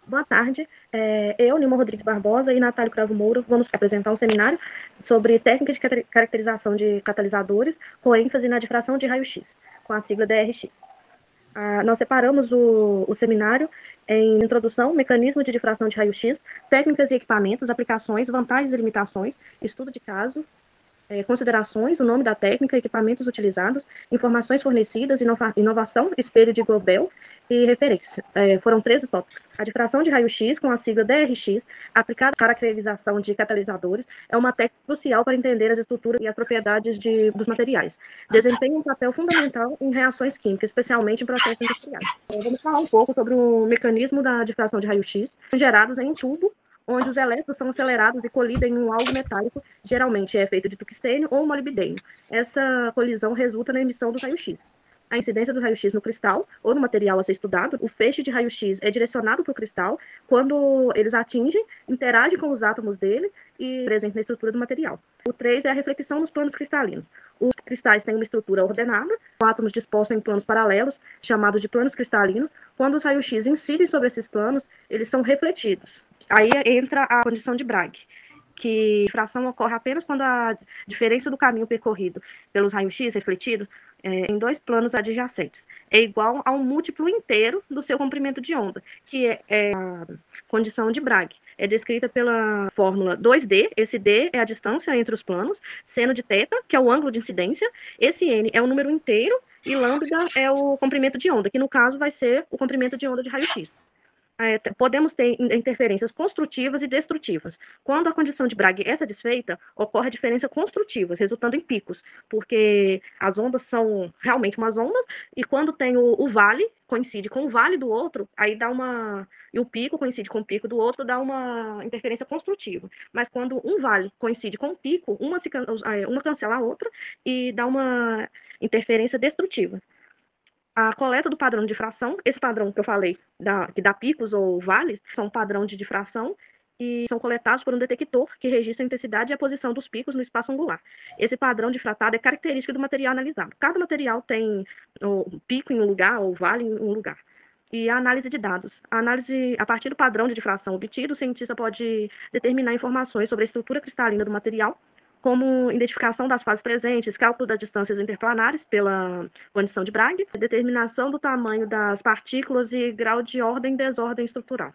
Boa tarde. Eu, Nilma Rodrigues Barbosa e Natália Cravo Moura vamos apresentar um seminário sobre técnicas de caracterização de catalisadores com ênfase na difração de raio-x, com a sigla DRX. Nós separamos o seminário em introdução, mecanismo de difração de raio-x, técnicas e equipamentos, aplicações, vantagens e limitações, estudo de caso, considerações, o nome da técnica, equipamentos utilizados, informações fornecidas, inovação, espelho de Gobel e referência. Foram 13 tópicos. A difração de raio-x, com a sigla DRX, aplicada à caracterização de catalisadores, é uma técnica crucial para entender as estruturas e as propriedades dos materiais. Desempenha um papel fundamental em reações químicas, especialmente em processos industriais. Vamos falar um pouco sobre o mecanismo da difração de raio-x, gerados em um tubo, onde os elétrons são acelerados e colidem em um algo metálico, geralmente é feito de tungstênio ou molibdênio. Essa colisão resulta na emissão do raio-x. A incidência do raio-x no cristal ou no material a ser estudado, o feixe de raio-x é direcionado para o cristal, quando eles atingem, interagem com os átomos dele e presente na estrutura do material. O 3 é a reflexão nos planos cristalinos. Os cristais têm uma estrutura ordenada, com átomos dispostos em planos paralelos, chamados de planos cristalinos. Quando os raios-x incidem sobre esses planos, eles são refletidos. Aí entra a condição de Bragg, que a difração ocorre apenas quando a diferença do caminho percorrido pelos raios-x refletidos em dois planos adjacentes é igual a um múltiplo inteiro do seu comprimento de onda, que é a condição de Bragg. É descrita pela fórmula 2D, esse D é a distância entre os planos, seno de θ, que é o ângulo de incidência, esse N é o número inteiro, e lambda é o comprimento de onda, que no caso vai ser o comprimento de onda de raio-x. Podemos ter interferências construtivas e destrutivas. Quando a condição de Bragg é satisfeita, ocorre a diferença construtiva, resultando em picos, porque as ondas são realmente umas ondas, e quando tem o vale, coincide com o vale do outro, aí dá uma... E o pico coincide com o pico do outro, dá uma interferência construtiva. Mas quando um vale coincide com o pico, uma cancela a outra e dá uma interferência destrutiva. A coleta do padrão de difração, esse padrão que eu falei, que dá picos ou vales, são um padrão de difração e são coletados por um detector que registra a intensidade e a posição dos picos no espaço angular. Esse padrão difratado é característico do material analisado. Cada material tem um pico em um lugar ou vale em um lugar. E a análise de dados. A partir do padrão de difração obtido, o cientista pode determinar informações sobre a estrutura cristalina do material, como identificação das fases presentes, cálculo das distâncias interplanares pela condição de Bragg, determinação do tamanho das partículas e grau de ordem e desordem estrutural.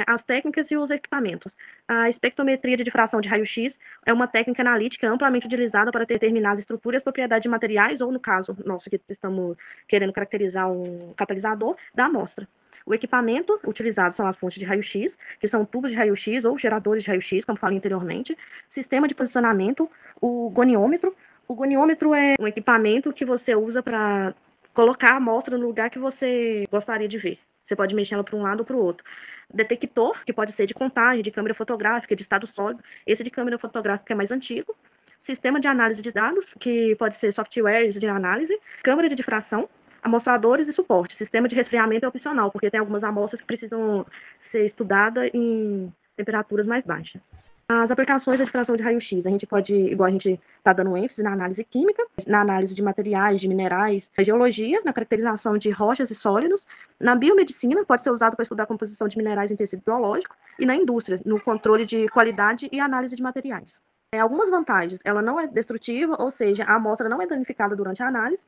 As técnicas e os equipamentos. A espectrometria de difração de raio-x é uma técnica analítica amplamente utilizada para determinar as estruturas e as propriedades de materiais, ou no caso nosso que estamos querendo caracterizar um catalisador, da amostra. O equipamento utilizado são as fontes de raio-x, que são tubos de raio-x ou geradores de raio-x, como falei anteriormente, sistema de posicionamento, o goniômetro. O goniômetro é um equipamento que você usa para colocar a amostra no lugar que você gostaria de ver. Você pode mexer ela para um lado ou para o outro. Detector, que pode ser de contagem, de câmera fotográfica, de estado sólido. Esse de câmera fotográfica é mais antigo. Sistema de análise de dados, que pode ser softwares de análise. Câmara de difração, amostradores e suporte. Sistema de resfriamento é opcional, porque tem algumas amostras que precisam ser estudadas em temperaturas mais baixas. As aplicações da difração de raio-x, a gente pode, igual a gente está dando ênfase na análise química, na análise de materiais, de minerais, na geologia, na caracterização de rochas e sólidos, na biomedicina, pode ser usado para estudar a composição de minerais em tecido biológico, e na indústria, no controle de qualidade e análise de materiais. Algumas vantagens, ela não é destrutiva, ou seja, a amostra não é danificada durante a análise,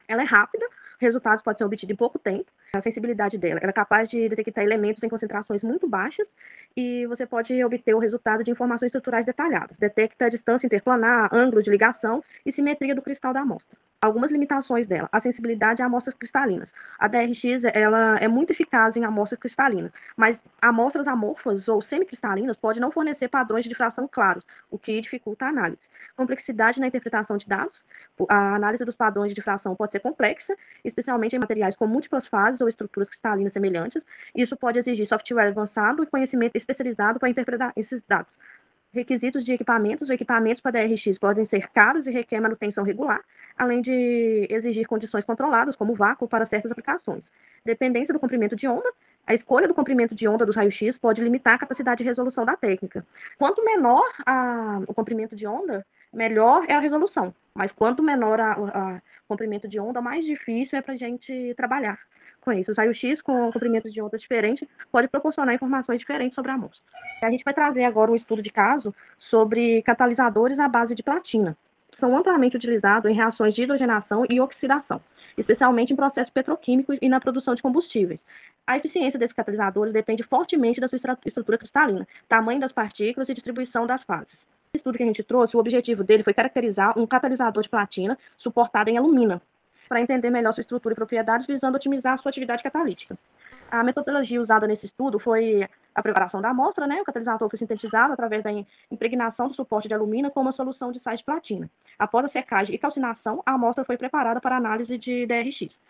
ela é rápida, resultados podem ser obtidos em pouco tempo. A sensibilidade dela é capaz de detectar elementos em concentrações muito baixas e você pode obter o resultado de informações estruturais detalhadas. Detecta a distância interplanar, ângulo de ligação e simetria do cristal da amostra. Algumas limitações dela. A sensibilidade a amostras cristalinas. A DRX ela é muito eficaz em amostras cristalinas, mas amostras amorfas ou semicristalinas podem não fornecer padrões de difração claros, o que dificulta a análise. Complexidade na interpretação de dados. A análise dos padrões de difração pode ser complexa, especialmente em materiais com múltiplas fases ou estruturas cristalinas semelhantes. Isso pode exigir software avançado e conhecimento especializado para interpretar esses dados. Requisitos de equipamentos. Os equipamentos para DRX podem ser caros e requer manutenção regular, além de exigir condições controladas, como vácuo, para certas aplicações. Dependência do comprimento de onda. A escolha do comprimento de onda dos raios-x pode limitar a capacidade de resolução da técnica. Quanto menor o comprimento de onda, melhor é a resolução. Mas quanto menor o comprimento de onda, mais difícil é para a gente trabalhar. com isso. Os raios-x com comprimentos de ondas diferentes podem proporcionar informações diferentes sobre a amostra. A gente vai trazer agora um estudo de caso sobre catalisadores à base de platina. São amplamente utilizados em reações de hidrogenação e oxidação, especialmente em processos petroquímicos e na produção de combustíveis. A eficiência desses catalisadores depende fortemente da sua estrutura cristalina, tamanho das partículas e distribuição das fases. O estudo que a gente trouxe, o objetivo dele foi caracterizar um catalisador de platina suportado em alumina, para entender melhor sua estrutura e propriedades, visando otimizar a sua atividade catalítica. A metodologia usada nesse estudo foi a preparação da amostra, né? O catalisador foi sintetizado através da impregnação do suporte de alumina com uma solução de sais de platina. Após a secagem e calcinação, a amostra foi preparada para análise de DRX.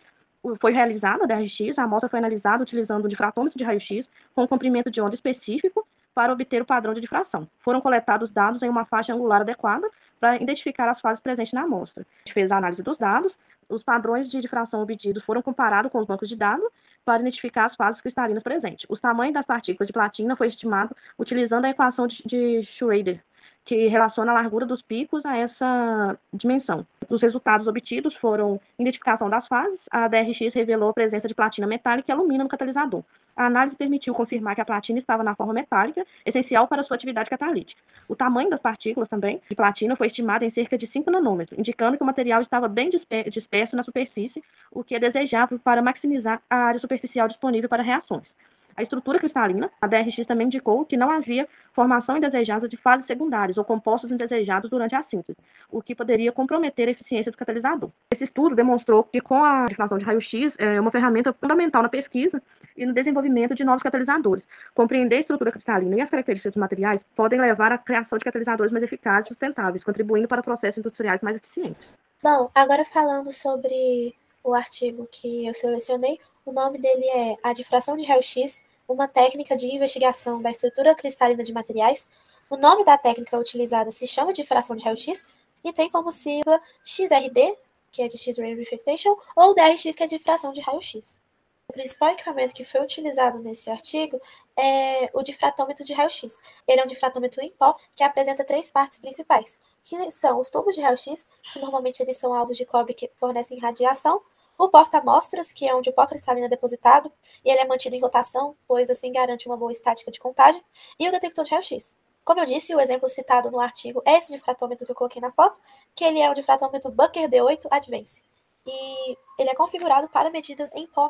Foi realizada a DRX, a amostra foi analisada utilizando um difratômetro de raio-x com um comprimento de onda específico para obter o padrão de difração. Foram coletados dados em uma faixa angular adequada para identificar as fases presentes na amostra. A gente fez a análise dos dados, os padrões de difração obtidos foram comparados com os bancos de dados para identificar as fases cristalinas presentes. O tamanho das partículas de platina foi estimado utilizando a equação de Schrader, que relaciona a largura dos picos a essa dimensão. Os resultados obtidos foram identificação das fases, a DRX revelou a presença de platina metálica e alumínio no catalisador. A análise permitiu confirmar que a platina estava na forma metálica, essencial para sua atividade catalítica. O tamanho das partículas também de platina foi estimado em cerca de 5 nanômetros, indicando que o material estava bem disperso na superfície, o que é desejável para maximizar a área superficial disponível para reações. A estrutura cristalina, a DRX também indicou que não havia formação indesejada de fases secundárias ou compostos indesejados durante a síntese, o que poderia comprometer a eficiência do catalisador. Esse estudo demonstrou que com a difração de raio-x é uma ferramenta fundamental na pesquisa e no desenvolvimento de novos catalisadores. Compreender a estrutura cristalina e as características dos materiais podem levar à criação de catalisadores mais eficazes e sustentáveis, contribuindo para processos industriais mais eficientes. Bom, agora falando sobre o artigo que eu selecionei, o nome dele é A Difração de Raio-X, uma técnica de investigação da estrutura cristalina de materiais. O nome da técnica utilizada se chama difração de raio-x e tem como sigla XRD, que é de X-ray reflection, ou DRX, que é difração de raio-x. O principal equipamento que foi utilizado nesse artigo é o difratômetro de raio-x. Ele é um difratômetro em pó que apresenta 3 partes principais, que são os tubos de raio-x, que normalmente eles são alvos de cobre que fornecem radiação, o porta-amostras, que é onde o pó cristalino é depositado, e ele é mantido em rotação, pois assim garante uma boa estática de contagem, e o detector de raio-x. Como eu disse, o exemplo citado no artigo é esse difratômetro que eu coloquei na foto, que ele é o difratômetro Bucker D8 Advance, e ele é configurado para medidas em pó.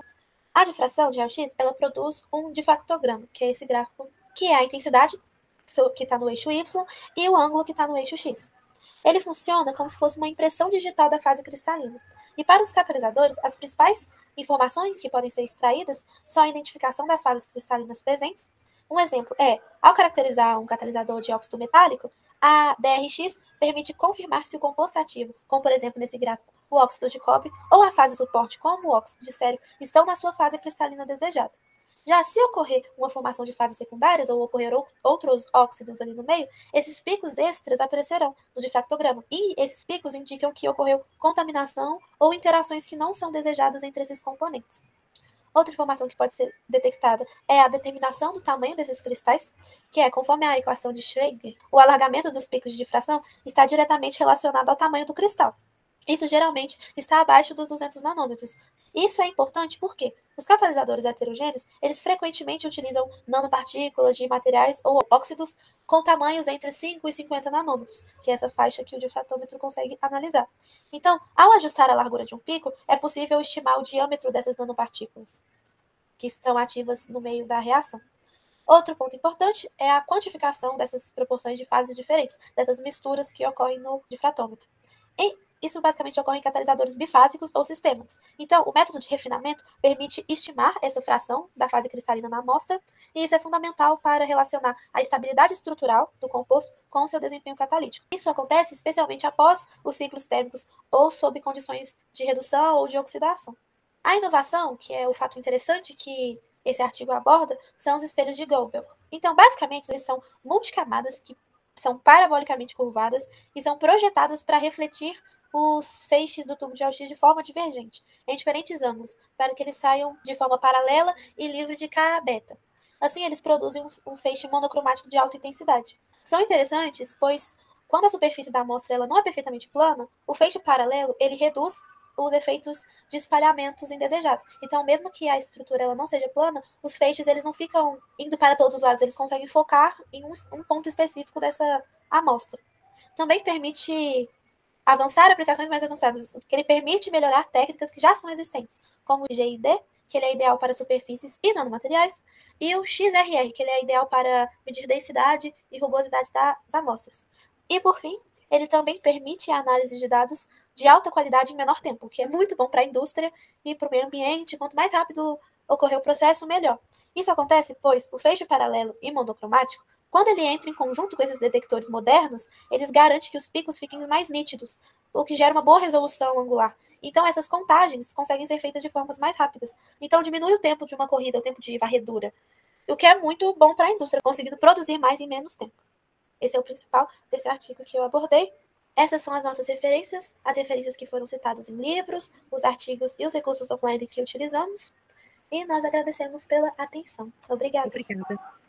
A difração de raio-x, ela produz um difractograma, que é esse gráfico, que é a intensidade que está no eixo Y e o ângulo que está no eixo X. Ele funciona como se fosse uma impressão digital da fase cristalina. E para os catalisadores, as principais informações que podem ser extraídas são a identificação das fases cristalinas presentes. Um exemplo é, ao caracterizar um catalisador de óxido metálico, a DRX permite confirmar se o composto ativo, como por exemplo nesse gráfico, o óxido de cobre, ou a fase suporte, como o óxido de cério, estão na sua fase cristalina desejada. Já se ocorrer uma formação de fases secundárias ou ocorrer outros óxidos ali no meio, esses picos extras aparecerão no difractograma. E esses picos indicam que ocorreu contaminação ou interações que não são desejadas entre esses componentes. Outra informação que pode ser detectada é a determinação do tamanho desses cristais, que é, conforme a equação de Schrader, o alargamento dos picos de difração está diretamente relacionado ao tamanho do cristal. Isso geralmente está abaixo dos 200 nanômetros. Isso é importante porque os catalisadores heterogêneos, eles frequentemente utilizam nanopartículas de materiais ou óxidos com tamanhos entre 5 e 50 nanômetros, que é essa faixa que o difratômetro consegue analisar. Então, ao ajustar a largura de um pico, é possível estimar o diâmetro dessas nanopartículas, que estão ativas no meio da reação. Outro ponto importante é a quantificação dessas proporções de fases diferentes, dessas misturas que ocorrem no difratômetro. Isso basicamente ocorre em catalisadores bifásicos ou sistemas. Então, o método de refinamento permite estimar essa fração da fase cristalina na amostra, e isso é fundamental para relacionar a estabilidade estrutural do composto com o seu desempenho catalítico. Isso acontece especialmente após os ciclos térmicos ou sob condições de redução ou de oxidação. A inovação, que é o fato interessante que esse artigo aborda, são os espelhos de Goebel. Então, basicamente, eles são multicamadas que são parabolicamente curvadas e são projetadas para refletir os feixes do tubo de raio-x de forma divergente, em diferentes ângulos, para que eles saiam de forma paralela e livre de K-beta. Assim, eles produzem um feixe monocromático de alta intensidade. São interessantes, pois quando a superfície da amostra ela não é perfeitamente plana, o feixe paralelo ele reduz os efeitos de espalhamentos indesejados. Então, mesmo que a estrutura ela não seja plana, os feixes eles não ficam indo para todos os lados, eles conseguem focar em um ponto específico dessa amostra. Também permite avançar aplicações mais avançadas, porque ele permite melhorar técnicas que já são existentes, como o GID, que ele é ideal para superfícies e nanomateriais, e o XRR, que ele é ideal para medir densidade e rugosidade das amostras. E, por fim, ele também permite a análise de dados de alta qualidade em menor tempo, o que é muito bom para a indústria e para o meio ambiente. Quanto mais rápido ocorrer o processo, melhor. Isso acontece pois o feixe paralelo e monocromático, quando ele entra em conjunto com esses detectores modernos, eles garantem que os picos fiquem mais nítidos, o que gera uma boa resolução angular. Então, essas contagens conseguem ser feitas de formas mais rápidas. Então, diminui o tempo de uma corrida, o tempo de varredura, o que é muito bom para a indústria, conseguindo produzir mais em menos tempo. Esse é o principal desse artigo que eu abordei. Essas são as nossas referências, as referências que foram citadas em livros, os artigos e os recursos online que utilizamos. E nós agradecemos pela atenção. Obrigada. Obrigada.